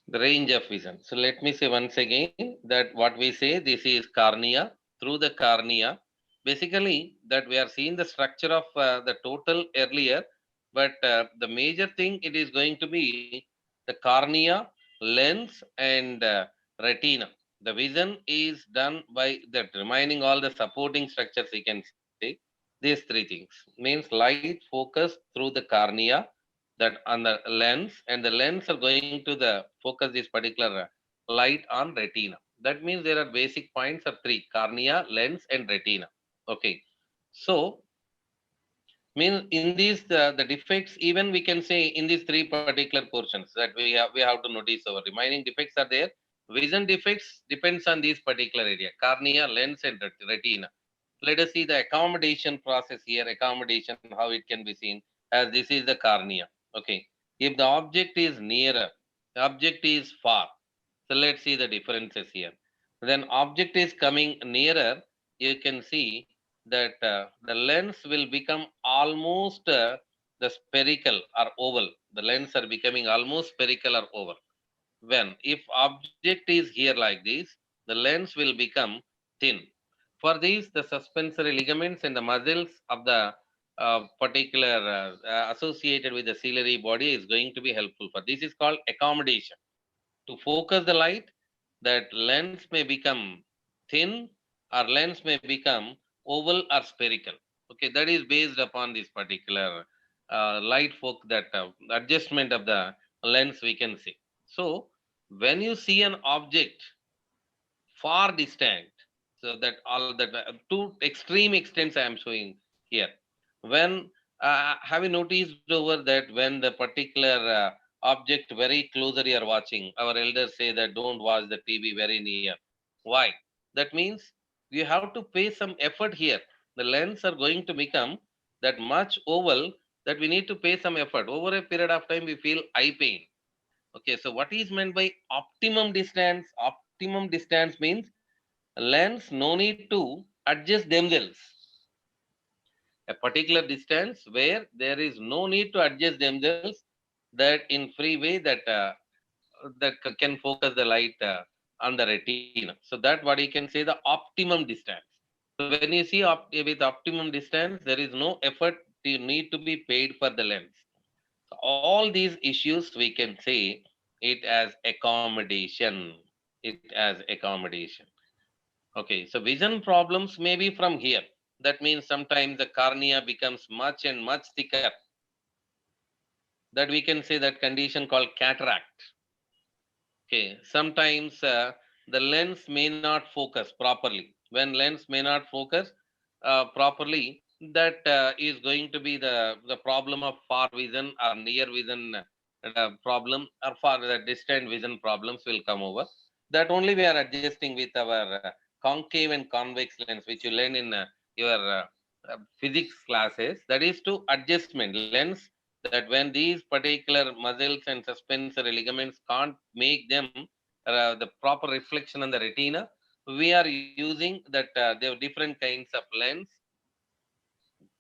The range of vision. So let me say once again that what we say, this is cornea. Through the cornea, basically that we are seeing the structure of the total earlier, but the major thing it is going to be the cornea, lens, and retina. The vision is done by the remaining all the supporting structures. You can say these three things means light focus through the cornea, that on the lens, and the lens are going to the focus this particular light on retina. That means there are basic points of three: cornea, lens, and retina. Okay, so means in these the defects, even we can say in these three particular portions that we have to notice. Our remaining defects are there. Vision defects depends on these particular area: cornea, lens, and retina. Let us see the accommodation process here. Accommodation, how it can be seen, as this is the cornea. Okay, if the object is nearer, the object is far. So let's see the differences here. Then object is coming nearer, you can see that the lens will become almost the spherical or oval. The lens are becoming almost spherical or oval. When if object is here like this, the lens will become thin. For these, the suspensory ligaments and the muscles of the particular associated with the ciliary body is going to be helpful for. This is called accommodation. To focus the light, that lens may become thin or lens may become oval or spherical. Okay, that is based upon this particular light focus, that adjustment of the lens we can see. So when you see an object far distant, so that all that two extreme extents I am showing here. When have you noticed over that when the particular object very closer you are watching, our elders say that don't watch the TV very near. Why? That means you have to pay some effort here. The lens are going to become that much oval that we need to pay some effort. Over a period of time we feel eye pain. Okay, so what is meant by optimum distance? Optimum distance means lens no need to adjust themselves. A particular distance where there is no need to adjust themselves, that in free way that can focus the light on the retina. So that what you can say the optimum distance. So when you see with optimum distance, there is no effort to need to be paid for the lens. So all these issues we can say it as accommodation. It as accommodation. Okay, so vision problems may be from here. That means sometimes the cornea becomes much and much thicker. That we can say that condition called cataract. Okay, sometimes the lens may not focus properly. When lens may not focus properly, that is going to be the problem of far vision or near vision problem, or far the distant vision problems will come over. That only we are adjusting with our concave and convex lens, which you learn in your physics classes. That is to adjustment lens, that when these particular muscles and suspensory ligaments can't make them the proper reflection on the retina, we are using that they have different kinds of lens,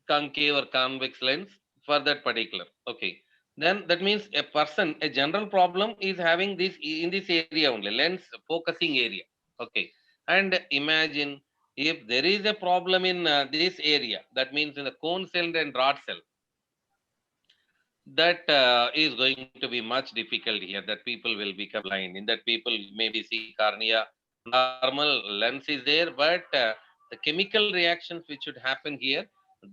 concave or convex lens for that particular. Okay, then that means a person, a general problem is having this in this area only, lens focusing area. Okay, and imagine if there is a problem in this area, that means in the cone cell and rod cell, that is going to be much difficult here, that people will become blind. In that people maybe see cornea normal, lens is there, but the chemical reactions which should happen here,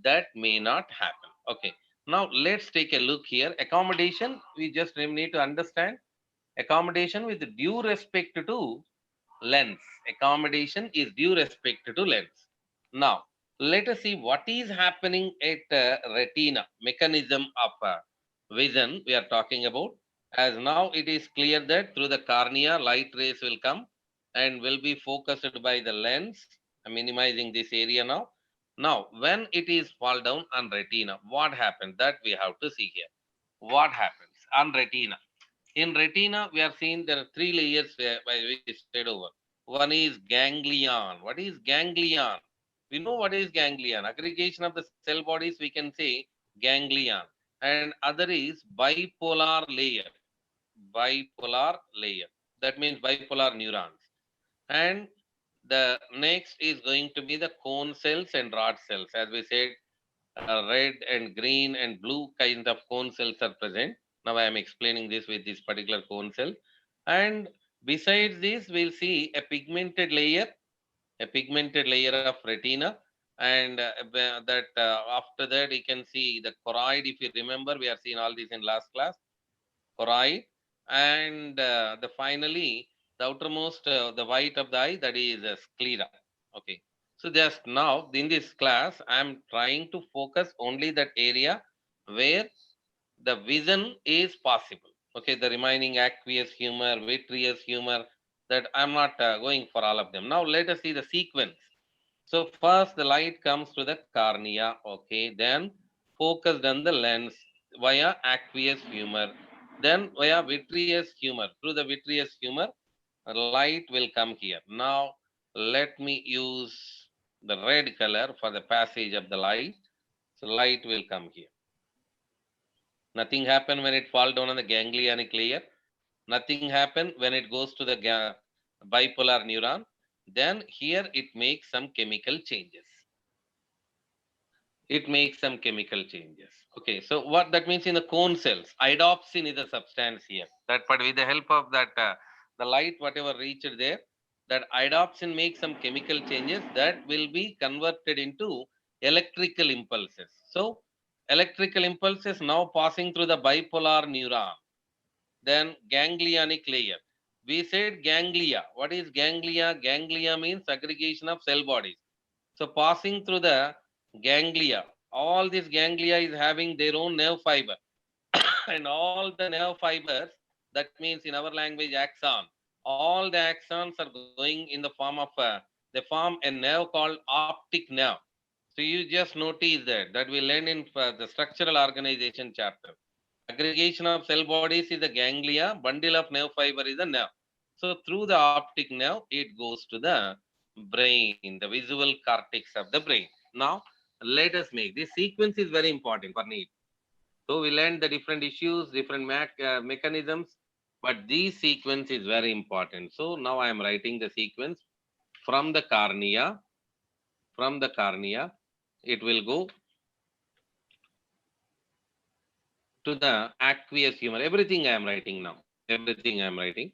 that may not happen. Okay, now let's take a look here. Accommodation, we just need to understand accommodation with due respect to lens. Accommodation is due respect to lens. Now let us see what is happening at retina mechanism of vision we are talking about. As now it is clear that through the cornea light rays will come and will be focused by the lens, minimizing this area. Now when it is fall down on retina, what happens, that we have to see here. What happens on retina? In retina we are seeing there are three layers by which is spread over. One is ganglion. What is ganglion? We know what is ganglion, aggregation of the cell bodies, we can say ganglion. And other is bipolar layer. bipolar layer. That means bipolar neurons. And the next is going to be the cone cells and rod cells. As we said, red and green and blue kind of cone cells are present. Now I am explaining this with this particular cone cell. And besides this, we'll see a pigmented layer of retina. And that after that, you can see the choroid. If you remember, we are seeing all this in last class. Choroid. And the finally, the outermost, the white of the eye, that is sclera. Okay. So just now in this class, I am trying to focus only that area where the vision is possible. Okay, the remaining aqueous humor, vitreous humor, that I'm not going for all of them. Now let us see the sequence. So first the light comes to the cornea. Okay, then focused on the lens via aqueous humor. Then via vitreous humor. Through the vitreous humor, light will come here. Now let me use the red color for the passage of the light. So light will come here. Nothing happen when it fall down on the ganglionic layer. Nothing happen when it goes to the bipolar neuron. Then here it makes some chemical changes. It makes some chemical changes. Okay, so what that means in the cone cells, iodopsin is a substance here. That, but with the help of that, the light, whatever reached there, that iodopsin makes some chemical changes that will be converted into electrical impulses. So, electrical impulses now passing through the bipolar neuron, then ganglionic layer. We said ganglia. What is ganglia? Ganglia means aggregation of cell bodies. So passing through the ganglia, all these ganglia is having their own nerve fiber. And all the nerve fibers, that means in our language axon, all the axons are going in the form of, they form a nerve called optic nerve. So you just notice that we learned in the structural organization chapter. Aggregation of cell bodies is the ganglia, bundle of nerve fiber is the nerve. So through the optic nerve, it goes to the brain, the visual cortex of the brain. Now, let us make this sequence is very important for need. So we learned the different issues, different mechanisms, but this sequence is very important. So now I am writing the sequence from the cornea. From the cornea, it will go to the aqueous humor. Everything I am writing now. Everything I am writing.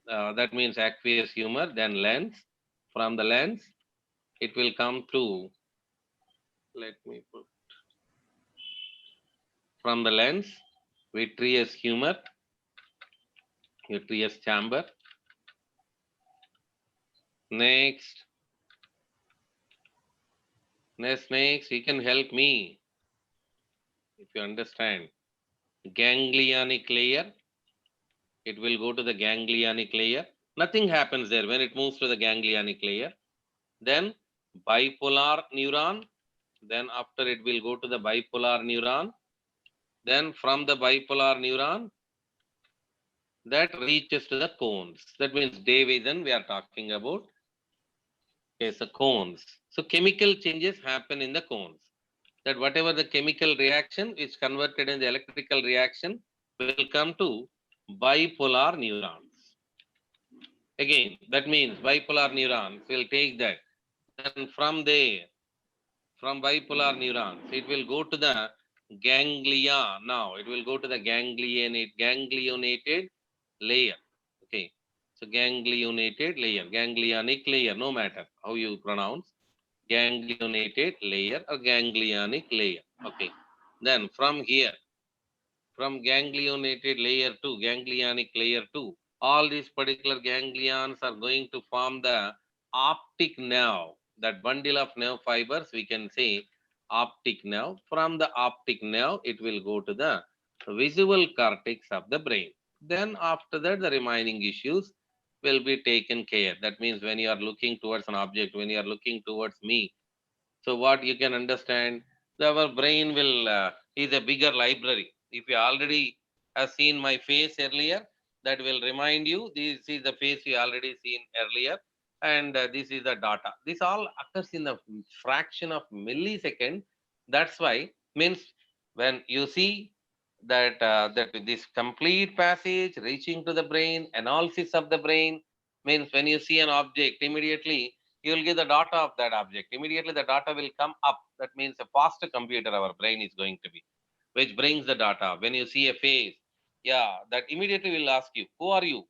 That means aqueous humor, then lens. From the lens, it will come to, let me put, from the lens, vitreous humor, vitreous chamber. Next, you can help me if you understand. Ganglionic layer, it will go to the ganglionic layer. Nothing happens there when it moves to the ganglionic layer. Then bipolar neuron, then after it will go to the bipolar neuron. Then from the bipolar neuron, that reaches to the cones. That means day vision we are talking about. Okay, so cones. So chemical changes happen in the cones. That whatever the chemical reaction is converted in the electrical reaction will come to bipolar neurons. Again, that means bipolar neurons will take that. Then from there, from bipolar neurons, it will go to the ganglia. Now it will go to the ganglionated layer. Okay, so ganglionated layer, ganglionic layer, no matter how you pronounce, ganglionated layer or ganglionic layer. Okay, then from here, from ganglionated layer to ganglionic layer 2, all these particular ganglions are going to form the optic nerve. That bundle of nerve fibers, we can say optic nerve. From the optic nerve, it will go to the visual cortex of the brain. Then after that, the remaining issues will be taken care. That means when you are looking towards an object, when you are looking towards me, so what you can understand, our brain will is a bigger library. If you already have seen my face earlier, that will remind you this is the face you already seen earlier, and this is the data. This all occurs in the fraction of millisecond. That's why means when you see that this complete passage reaching to the brain, analysis of the brain, means when you see an object, immediately you will give the data of that object. Immediately the data will come up. That means a faster computer our brain is going to be, which brings the data. When you see a face, yeah, that immediately will ask you, who are you?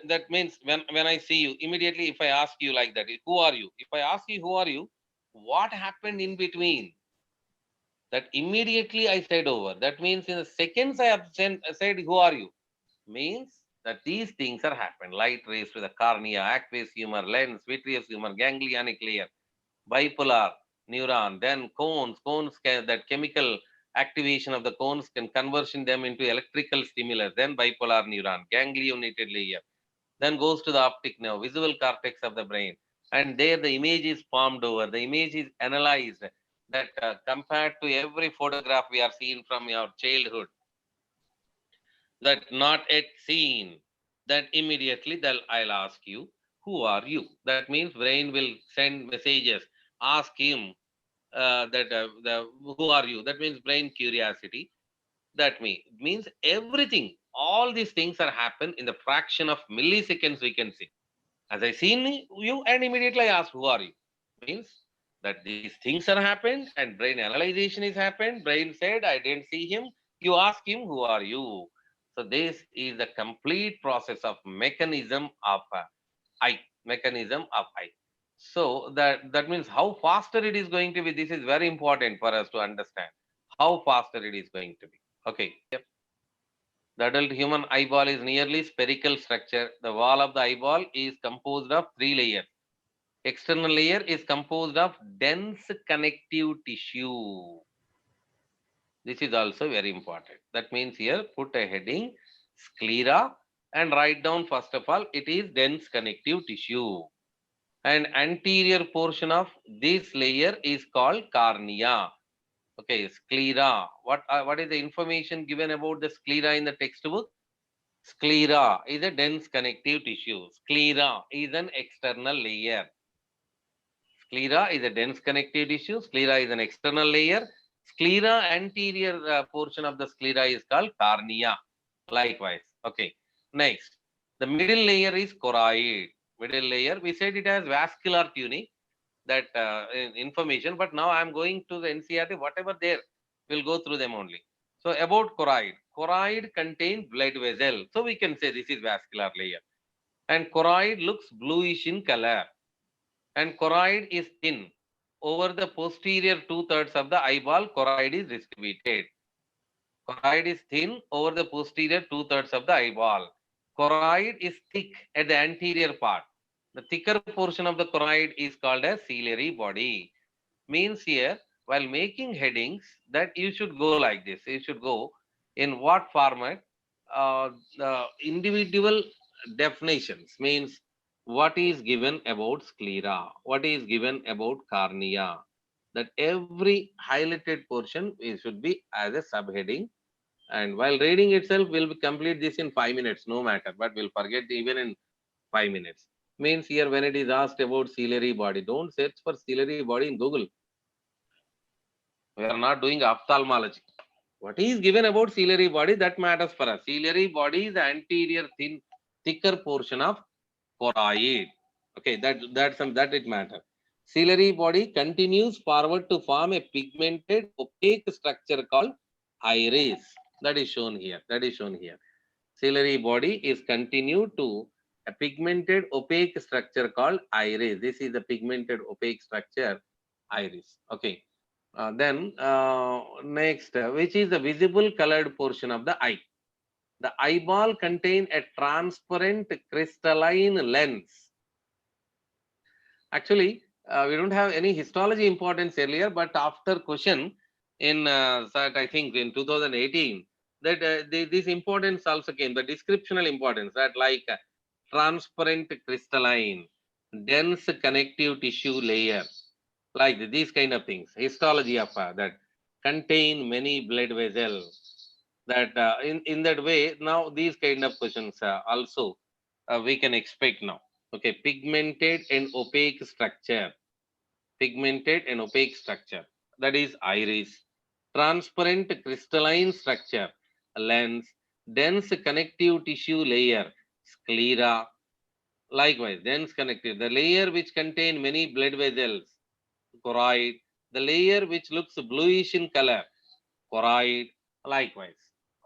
That means when I see you, immediately if I ask you like that, who are you? If I ask you who are you, what happened in between? That immediately I said over. That means in the seconds I have said who are you? Means that these things are happened. Light rays to the cornea, aqueous humor, lens, vitreous humor, ganglionic layer, bipolar neuron, then cones can, that chemical activation of the cones can conversion them into electrical stimulus, then bipolar neuron, ganglionated layer, then goes to the optic nerve, visual cortex of the brain, and there the image is formed over. The image is analyzed. That compared to every photograph we are seen from your childhood, that not yet seen, then immediately I'll ask you, who are you? That means brain will send messages, ask him who are you? That means brain curiosity. That means everything. All these things are happen in the fraction of milliseconds. We can see. As I seen you, and immediately I ask, who are you? Means that these things are happened, and brain analyzation is happened. Brain said, I didn't see him. You ask him, who are you? So this is the complete process of mechanism of mechanism of eye. So that means how faster it is going to be. This is very important for us to understand how faster it is going to be. Okay. Yep. The adult human eyeball is nearly spherical structure. The wall of the eyeball is composed of three layers. External layer is composed of dense connective tissue. This is also very important. That means here put a heading sclera and write down first of all it is dense connective tissue. And anterior portion of this layer is called cornea. Okay, sclera. What is the information given about the sclera in the textbook? Sclera is a dense connective tissue. Sclera is an external layer. Sclera is a dense connective tissue. Sclera is an external layer. Sclera anterior portion of the sclera is called cornea. Likewise. Okay. Next, the middle layer is choroid. Middle layer, we said it has vascular tuning, that information, but now I am going to the NCERT, whatever there, we'll go through them only. So about choroid. Choroid contain blood vessel. So we can say this is vascular layer. And choroid looks bluish in color. And choroid is thin. Over the posterior two-thirds of the eyeball, choroid is distributed. Choroid is thin over the posterior two-thirds of the eyeball. Choroid is thick at the anterior part. The thicker portion of the choroid is called as ciliary body. Means here, while making headings, that you should go like this. You should go in what format? The individual definitions means what is given about sclera, what is given about cornea. That every highlighted portion should be as a subheading. And while reading itself, we'll complete this in 5 minutes, no matter, but we'll forget even in 5 minutes. Means here, when it is asked about ciliary body, don't search for ciliary body in Google. We are not doing ophthalmology. What is given about ciliary body, that matters for us. Ciliary body is the anterior thin, thicker portion of choroid. Okay, that it matters. Ciliary body continues forward to form a pigmented opaque structure called iris. That is shown here. That is shown here. Ciliary body is continued to a pigmented opaque structure called iris. This is the pigmented opaque structure, iris. Okay. Then next, which is the visible colored portion of the eye. The eyeball contains a transparent crystalline lens. Actually, we don't have any histology importance earlier, but after question in I think in 2018, that this importance also came, the descriptional importance, that like transparent crystalline, dense connective tissue layer, like these kind of things, histology of that contain many blood vessels, that in that way, now these kind of questions also we can expect now. Okay, pigmented and opaque structure, pigmented and opaque structure, that is iris. transparent crystalline structure, lens, dense connective tissue layer, sclera. Likewise, dense connective, the layer which contain many blood vessels, choroid, the layer which looks bluish in color, choroid, likewise.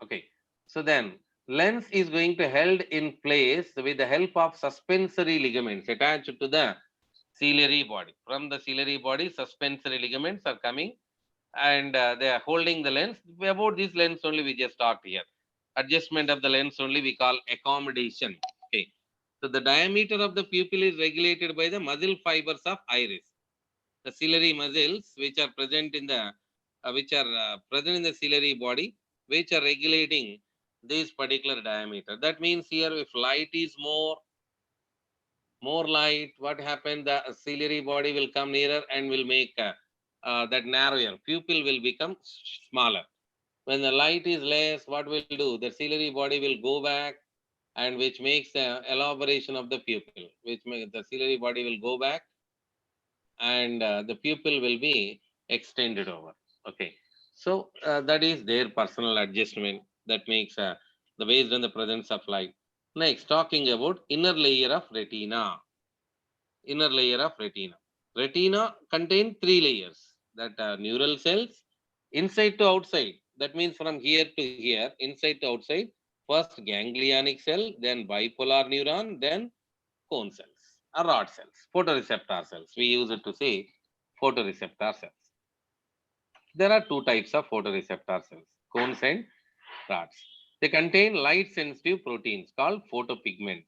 Okay, so then lens is going to held in place with the help of suspensory ligaments attached to the ciliary body. From the ciliary body, suspensory ligaments are coming and they are holding the lens. About this lens only we just talked here. Adjustment of the lens only we call accommodation. Okay. So the diameter of the pupil is regulated by the muscle fibers of iris. The ciliary muscles which are present in the present in the ciliary body, which are regulating this particular diameter. That means here if light is more light, what happens? The ciliary body will come nearer and will make that narrower. Pupil will become smaller. When the light is less, what will do? The ciliary body will go back, and which makes the elaboration of the pupil, which makes the ciliary body will go back, and the pupil will be extended over. Okay, so that is their personal adjustment that makes the based on the presence of light. Next, talking about inner layer of retina. Inner layer of retina. Retina contains three layers, that are neural cells, inside to outside. That means from here to here, inside to outside. First ganglionic cell, then bipolar neuron, then cone cells or rod cells, photoreceptor cells. We use it to say photoreceptor cells. There are two types of photoreceptor cells, cones and rods. They contain light sensitive proteins called photopigments.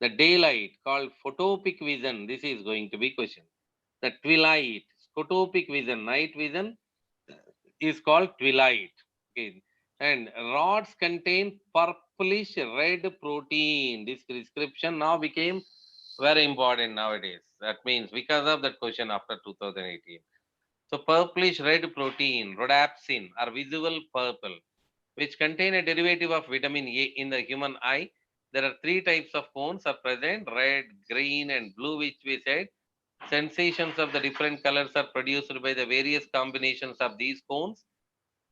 The daylight called photopic vision. This is going to be question. The twilight, scotopic vision, night vision is called twilight. Okay. And rods contain purplish red protein. This description now became very important nowadays. That means because of that question after 2018. So purplish red protein, rhodopsin, are visible purple, which contain a derivative of vitamin A in the human eye. There are three types of cones are present, red, green, and blue, which we said. Sensations of the different colors are produced by the various combinations of these cones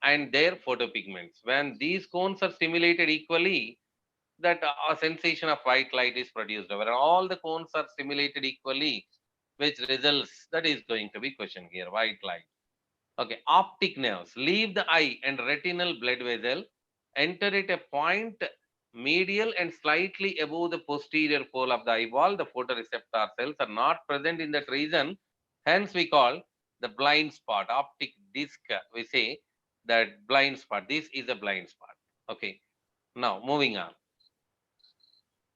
and their photopigments. When these cones are stimulated equally, that a sensation of white light is produced. When all the cones are stimulated equally, which results, that is going to be question here, white light. Okay, optic nerves leave the eye and retinal blood vessel, enter at a point medial and slightly above the posterior pole of the eyeball. The photoreceptor cells are not present in that region. Hence, we call the blind spot, optic disc. We say that blind spot. This is a blind spot. Okay, now moving on.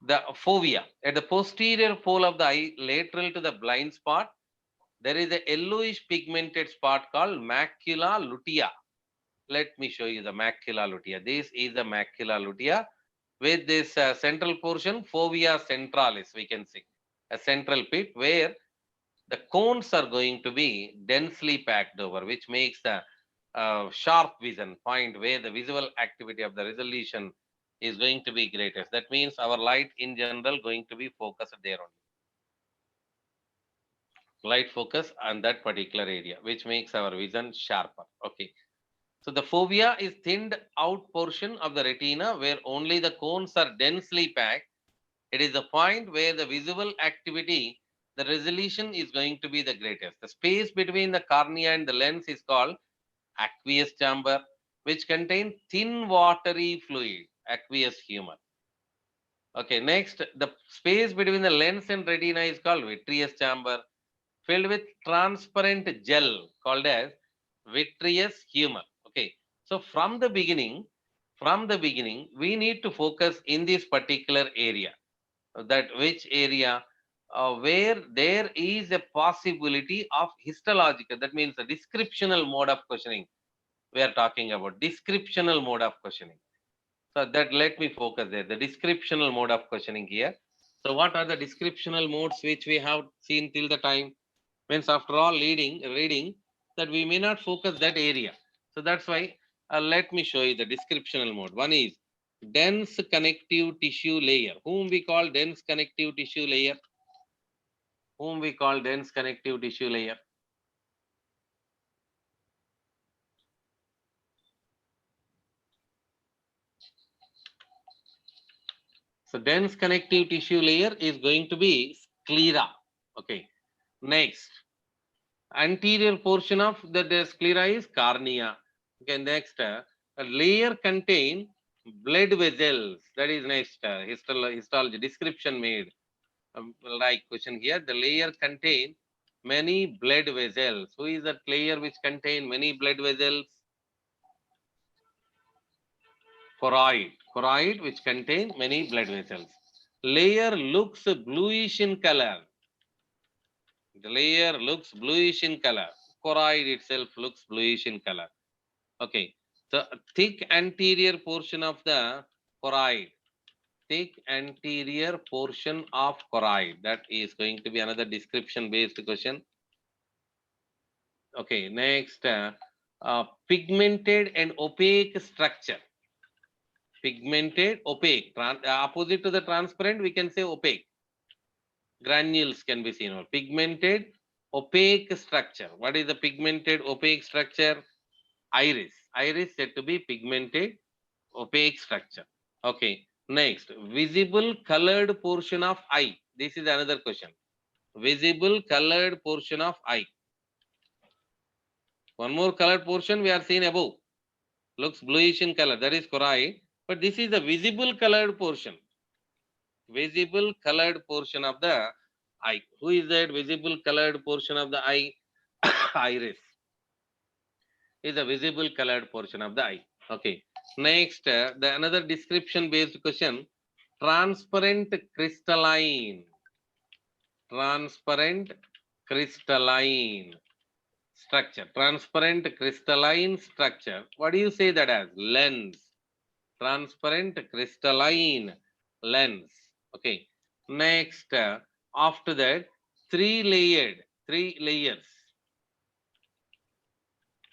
The fovea at the posterior pole of the eye, lateral to the blind spot, there is a yellowish pigmented spot called macula lutea. Let me show you the macula lutea. This is the macula lutea with this central portion, fovea centralis, we can see. A central pit where the cones are going to be densely packed over, which makes the sharp vision point where the visual activity of the resolution is going to be greatest. That means our light in general going to be focused there only. Light focus on that particular area, which makes our vision sharper. Okay. So the fovea is thinned out portion of the retina where only the cones are densely packed. It is the point where the visual activity, the resolution is going to be the greatest. The space between the cornea and the lens is called aqueous chamber, which contain thin watery fluid, aqueous humor. Okay, next, the space between the lens and retina is called vitreous chamber, filled with transparent gel called as vitreous humor. Okay, so from the beginning, we need to focus in this particular area. That which area where there is a possibility of histological, that means the descriptional mode of questioning. We are talking about descriptional mode of questioning. So that let me focus there. The descriptional mode of questioning here. So what are the descriptional modes which we have seen till the time? Means after all reading that we may not focus that area. So that's why let me show you the descriptional mode. One is dense connective tissue layer. Whom we call dense connective tissue layer? Whom we call dense connective tissue layer? So dense connective tissue layer is going to be sclera. Okay. Next, anterior portion of the sclera is cornea. Okay. Next, a layer contain blood vessels. That is next histology description made. Like question here, the layer contain many blood vessels. Who is that layer which contain many blood vessels? Choroid which contain many blood vessels. Layer looks bluish in color. The layer looks bluish in color. Choroid itself looks bluish in color. Okay. So thick anterior portion of the choroid. Thick anterior portion of choroid. That is going to be another description based question. Okay. Next, pigmented and opaque structure. Pigmented, opaque. Opposite to the transparent, we can say opaque. Granules can be seen. Or pigmented, opaque structure. What is the pigmented, opaque structure? Iris. Iris said to be pigmented, opaque structure. Okay. Next, visible colored portion of eye. This is another question. Visible colored portion of eye. One more colored portion we are seeing above. Looks bluish in color. That is choroid. But this is the visible colored portion. Visible colored portion of the eye. Who is that visible colored portion of the eye? Iris is a visible colored portion of the eye. Okay. Next, the another description based question. Transparent crystalline. Transparent crystalline structure. Transparent crystalline structure. What do you say that as? Lens. Transparent crystalline lens. Okay. Next, after that, three layers.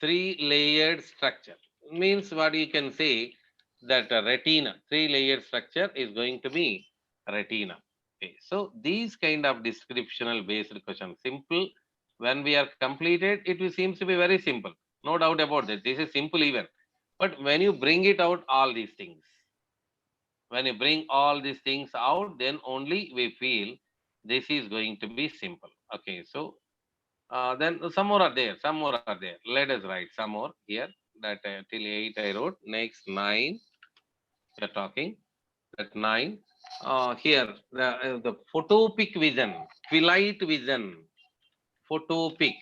Three-layered structure. Means what you can say that retina, three-layered structure is going to be retina. Okay. So these kind of descriptional based questions, simple. When we are completed, it seems to be very simple. No doubt about that. This is simple even. But when you bring it out, all these things, when you bring all these things out, then only we feel this is going to be simple. Okay, so then some more are there, some more are there. Let us write some more here. That till 8 I wrote. Next 9 we are talking. That 9. Here the photopic vision, twilight vision, photopic,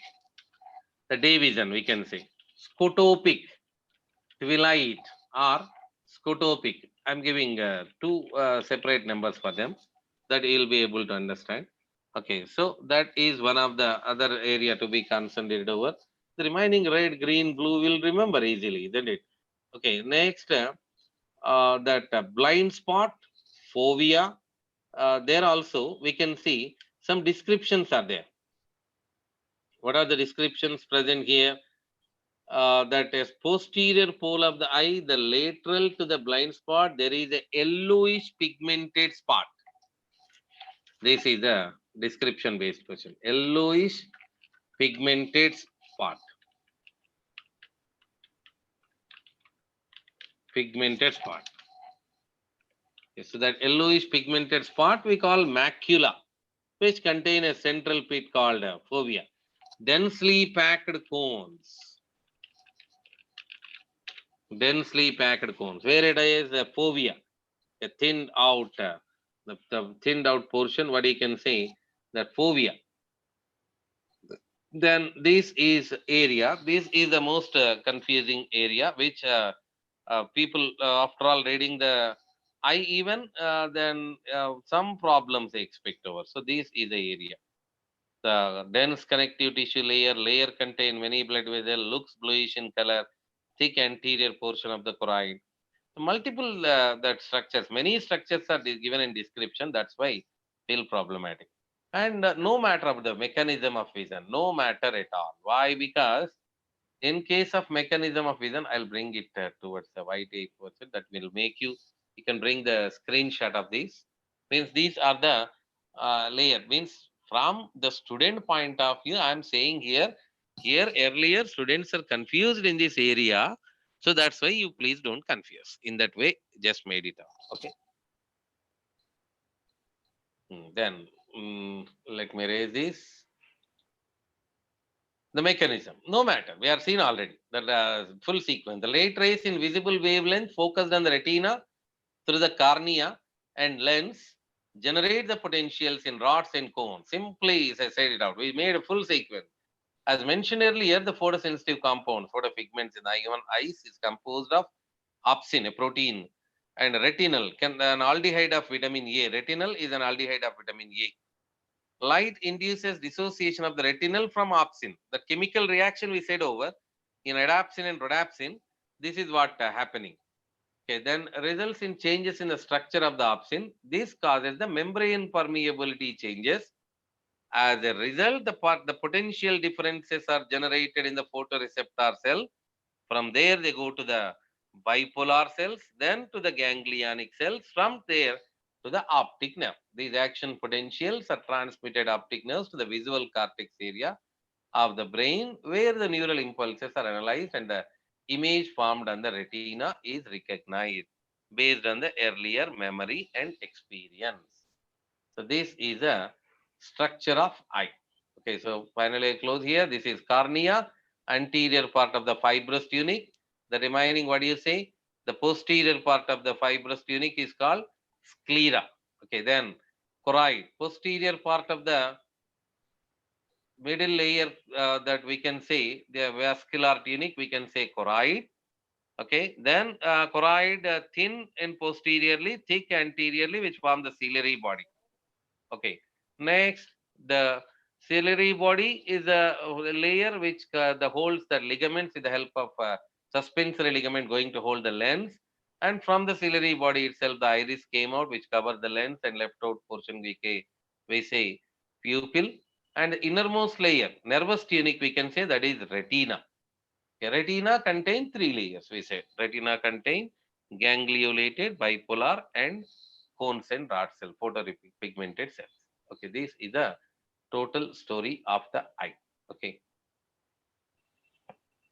the day vision we can say. Scotopic, twilight or scotopic. I'm giving two separate numbers for them that you'll be able to understand. Okay, so that is one of the other area to be concentrated over. The remaining red, green, blue will remember easily, isn't it? Okay, next, that blind spot, fovea. There also we can see some descriptions are there. What are the descriptions present here? That is posterior pole of the eye, the lateral to the blind spot, there is a yellowish pigmented spot. This is the description based question. Yellowish pigmented spot. Pigmented spot. Okay, so that yellowish pigmented spot we call macula, which contain a central pit called fovea. Densely packed cones. Densely packed cones. Where it is a fovea, a thinned out, the thinned out portion, what you can say, that fovea. Then this is area. This is the most confusing area, which people, after all reading the eye even, then some problems they expect over. So this is the area. The dense connective tissue layer contain many blood vessels, looks bluish in color, thick anterior portion of the choroid. Multiple that structures, many structures are given in description. That's why feel problematic. And no matter of the mechanism of vision, no matter at all. Why? Because in case of mechanism of vision, I'll bring it towards the white portion. That will make you can bring the screenshot of these. Means these are the layer. Means from the student point of view, I'm saying here earlier students are confused in this area. So that's why you please don't confuse. In that way, just made it out. Okay. Then let me raise this. The mechanism, no matter, we are seen already that full sequence. The light rays in visible wavelength focused on the retina through the cornea and lens generate the potentials in rods and cones. Simply, as I said it out, we made a full sequence. As mentioned earlier, the photosensitive compounds, photopigments in the human eyes is composed of opsin, a protein, and retinal, an aldehyde of vitamin A. Retinal is an aldehyde of vitamin A. Light induces dissociation of the retinal from opsin. The chemical reaction we said over in adapsin and rhodopsin, this is what happening. Okay, then results in changes in the structure of the opsin. This causes the membrane permeability changes. As a result, the potential differences are generated in the photoreceptor cell. From there, they go to the bipolar cells, then to the ganglionic cells. From there to the optic nerve. These action potentials are transmitted optic nerves to the visual cortex area of the brain, where the neural impulses are analyzed and the image formed on the retina is recognized based on the earlier memory and experience. So this is a structure of eye. Okay, so finally I close here. This is cornea, anterior part of the fibrous tunic. The remaining, what do you say? The posterior part of the fibrous tunic is called sclera. Okay, then choroid, posterior part of the middle layer that we can say the vascular tunic, we can say choroid. Okay, then choroid thin and posteriorly, thick anteriorly, which form the ciliary body. Okay, next the ciliary body is a layer which the holds the ligaments with the help of suspensory ligament going to hold the lens, and from the ciliary body itself the iris came out which covered the lens, and left out portion we say pupil, and the innermost layer nervous tunic we can say that is retina. Okay, retina contain three layers we said. Retina contain gangliolated, bipolar, and cones and rod cell, photopigmented cells. Okay, this is the total story of the eye. Okay,